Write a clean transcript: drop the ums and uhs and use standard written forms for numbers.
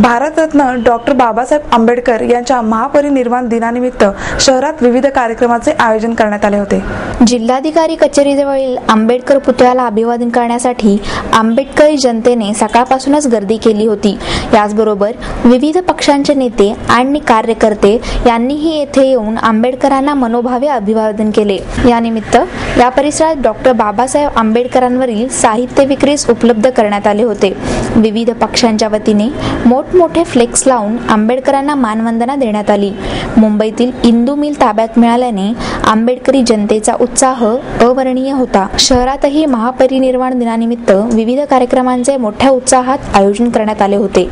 Bharat Ratna doctor Babasaheb Ambedkar यांच्या महापरिनिर्वाण दिनानिमित्त शहरात विविध कार्यक्रमाचे आयोजन करण्यात आले होते। जिल्हाधिकारी कचेरीजवळील आंबेडकर पुतळ्याला अभिवादन करण्यासाठी आंबेडकरी जनतेने सकाळपासूनच गर्दी केली होती। याचबरोबर विविध पक्षांचे नेते आणि कार्यकर्ते यांनीही येथे येऊन आंबेडकरांना मनोभावे अभिवादन केले। यानिमित्त या परिसरात डॉक्टर बाबासाहेब आंबेडकरांवरील साहित्य विक्रीस उपलब्ध करण्यात आले होते। विविध पक्षांच्या वतीने मोठमोठे फ्लेक्स लावून आंबेडकरांना मानवंदना देण्यात आली। मुंबईतील इंदू मिल ताब्यात मिळाल्याने आंबेडकरी जनतेचा उत्साह अवर्णनीय होता। शहरातही महापरिनिर्वाण दिनानिमित्त विविध कार्यक्रमांचे मोठ्या उत्साहात आयोजन करण्यात आले होते।